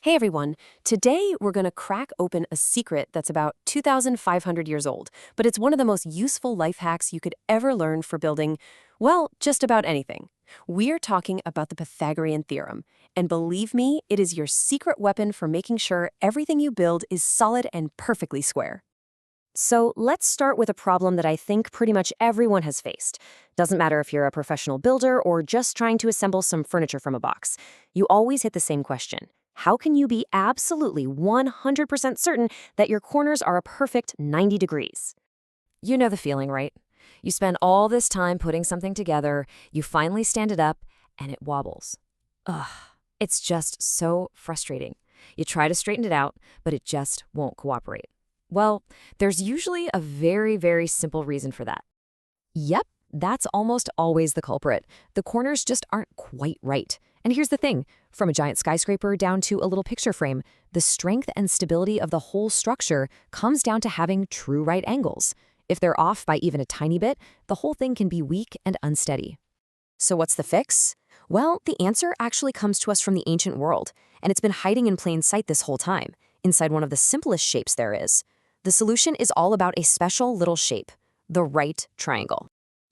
Hey everyone, today we're going to crack open a secret that's about 2,500 years old, but it's one of the most useful life hacks you could ever learn for building, well, just about anything. We're talking about the Pythagorean Theorem, and believe me, it is your secret weapon for making sure everything you build is solid and perfectly square. So let's start with a problem that I think pretty much everyone has faced. Doesn't matter if you're a professional builder or just trying to assemble some furniture from a box. You always hit the same question. How can you be absolutely 100% certain that your corners are a perfect 90 degrees? You know the feeling, right? You spend all this time putting something together, you finally stand it up, and it wobbles. Ugh, it's just so frustrating. You try to straighten it out, but it just won't cooperate. Well, there's usually a very simple reason for that. Yep, that's almost always the culprit. The corners just aren't quite right. And here's the thing, from a giant skyscraper down to a little picture frame, the strength and stability of the whole structure comes down to having true right angles. If they're off by even a tiny bit, the whole thing can be weak and unsteady. So what's the fix? Well, the answer actually comes to us from the ancient world, and it's been hiding in plain sight this whole time, inside one of the simplest shapes there is. The solution is all about a special little shape, the right triangle.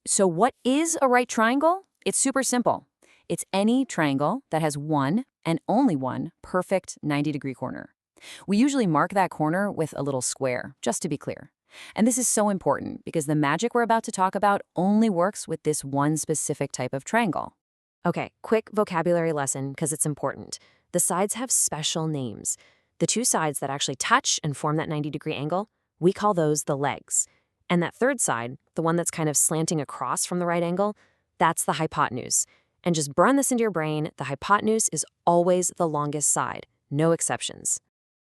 So what is a right triangle? It's super simple. It's any triangle that has one and only one perfect 90-degree corner. We usually mark that corner with a little square, just to be clear. And this is so important because the magic we're about to talk about only works with this one specific type of triangle. Okay, quick vocabulary lesson because it's important. The sides have special names. The two sides that actually touch and form that 90-degree angle, we call those the legs. And that third side, the one that's kind of slanting across from the right angle, that's the hypotenuse. And just burn this into your brain, the hypotenuse is always the longest side, no exceptions.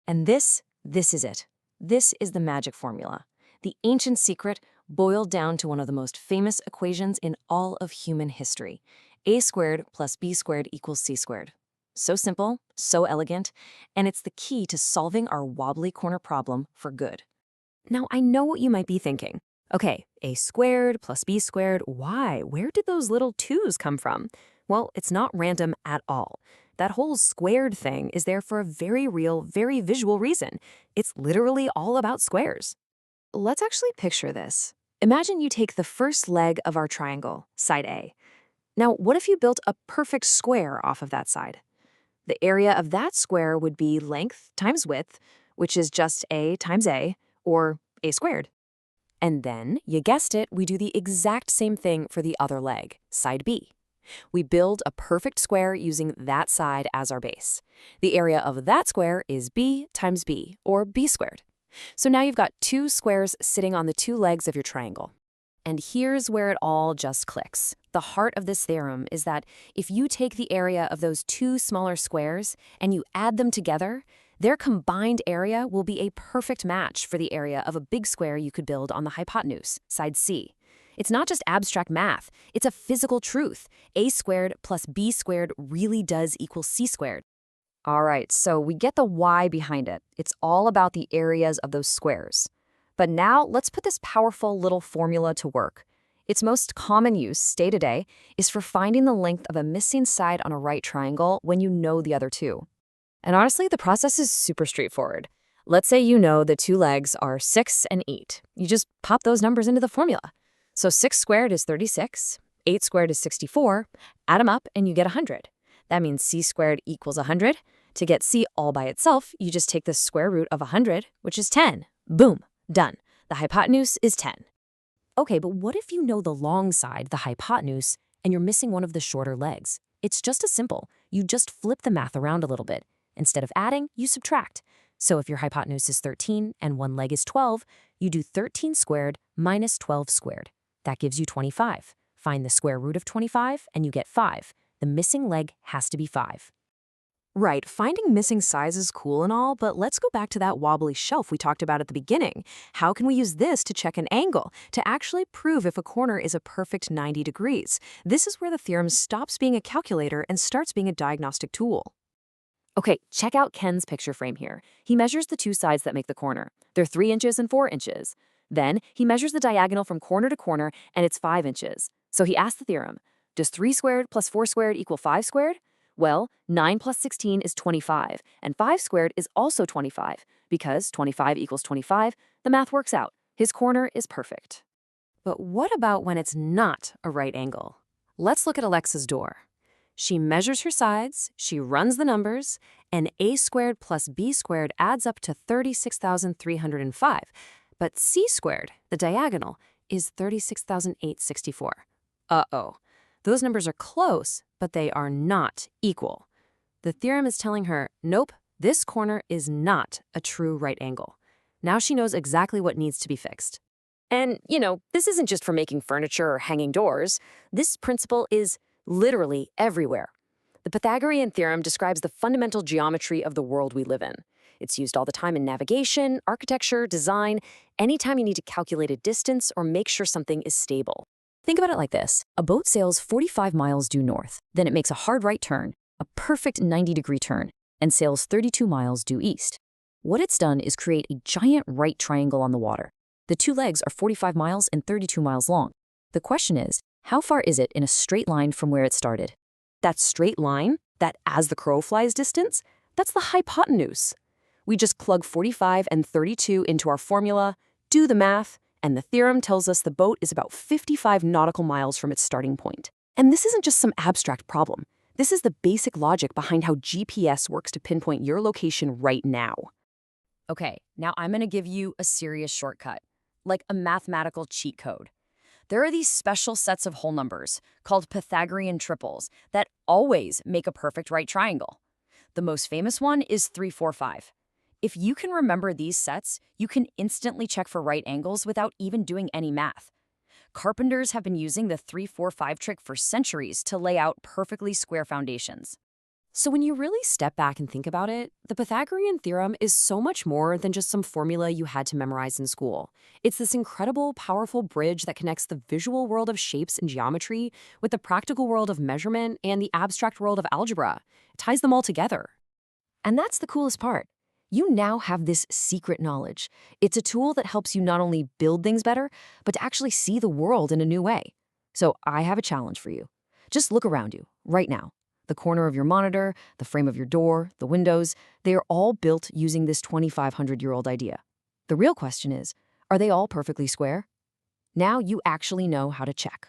And this is it. This is the magic formula. The ancient secret boiled down to one of the most famous equations in all of human history. A squared plus B squared equals C squared. So simple, so elegant, and it's the key to solving our wobbly corner problem for good. Now, I know what you might be thinking. Okay, A squared plus B squared, why? Where did those little 2's come from? Well, it's not random at all. That whole squared thing is there for a very real, very visual reason. It's literally all about squares. Let's actually picture this. Imagine you take the first leg of our triangle, side A. Now, what if you built a perfect square off of that side? The area of that square would be length times width, which is just A times A, or A squared. And then, you guessed it, we do the exact same thing for the other leg, side B. We build a perfect square using that side as our base. The area of that square is B times B, or B squared. So now you've got two squares sitting on the two legs of your triangle. And here's where it all just clicks. The heart of this theorem is that if you take the area of those two smaller squares and you add them together, their combined area will be a perfect match for the area of a big square you could build on the hypotenuse, side C. It's not just abstract math, it's a physical truth. A squared plus B squared really does equal C squared. All right, so we get the why behind it. It's all about the areas of those squares. But now let's put this powerful little formula to work. Its most common use, day to day, is for finding the length of a missing side on a right triangle when you know the other two. And honestly, the process is super straightforward. Let's say you know the two legs are 6 and 8. You just pop those numbers into the formula. So 6 squared is 36, 8 squared is 64, add them up and you get 100. That means C squared equals 100. To get C all by itself, you just take the square root of 100, which is 10. Boom. Done. The hypotenuse is 10. Okay, but what if you know the long side, the hypotenuse, and you're missing one of the shorter legs? It's just as simple. You just flip the math around a little bit. Instead of adding, you subtract. So if your hypotenuse is 13 and one leg is 12, you do 13 squared minus 12 squared. That gives you 25. Find the square root of 25 and you get 5. The missing leg has to be 5. Right, finding missing sides is cool and all, but let's go back to that wobbly shelf we talked about at the beginning. How can we use this to check an angle, to actually prove if a corner is a perfect 90 degrees? This is where the theorem stops being a calculator and starts being a diagnostic tool. Okay, check out Ken's picture frame here. He measures the two sides that make the corner. They're 3 inches and 4 inches. Then he measures the diagonal from corner to corner, and it's 5 inches. So he asks the theorem, does 3 squared plus 4 squared equal 5 squared? Well, 9 plus 16 is 25, and 5 squared is also 25. Because 25 equals 25, the math works out. His corner is perfect. But what about when it's not a right angle? Let's look at Alexa's door. She measures her sides, she runs the numbers, and a squared plus b squared adds up to 36,305. But c squared, the diagonal, is 36,864. Uh-oh. Those numbers are close, but they are not equal. The theorem is telling her, nope, this corner is not a true right angle. Now she knows exactly what needs to be fixed. And, this isn't just for making furniture or hanging doors. This principle is literally everywhere. The Pythagorean Theorem describes the fundamental geometry of the world we live in. It's used all the time in navigation, architecture, design, anytime you need to calculate a distance or make sure something is stable. Think about it like this. A boat sails 45 miles due north, then it makes a hard right turn, a perfect 90-degree turn, and sails 32 miles due east. What it's done is create a giant right triangle on the water. The two legs are 45 miles and 32 miles long. The question is, how far is it in a straight line from where it started? That straight line, that as the crow flies distance, that's the hypotenuse. We just plug 45 and 32 into our formula, do the math, and the theorem tells us the boat is about 55 nautical miles from its starting point. And this isn't just some abstract problem. This is the basic logic behind how GPS works to pinpoint your location right now. Okay, now I'm going to give you a serious shortcut, like a mathematical cheat code. There are these special sets of whole numbers, called Pythagorean triples, that always make a perfect right triangle. The most famous one is 3, 4, 5. If you can remember these sets, you can instantly check for right angles without even doing any math. Carpenters have been using the 3, 4, 5 trick for centuries to lay out perfectly square foundations. So when you really step back and think about it, the Pythagorean theorem is so much more than just some formula you had to memorize in school. It's this incredible, powerful bridge that connects the visual world of shapes and geometry with the practical world of measurement and the abstract world of algebra. It ties them all together. And that's the coolest part. You now have this secret knowledge. It's a tool that helps you not only build things better, but to actually see the world in a new way. So I have a challenge for you. Just look around you, right now. The corner of your monitor, the frame of your door, the windows, they are all built using this 2,500-year-old idea. The real question is, are they all perfectly square? Now you actually know how to check.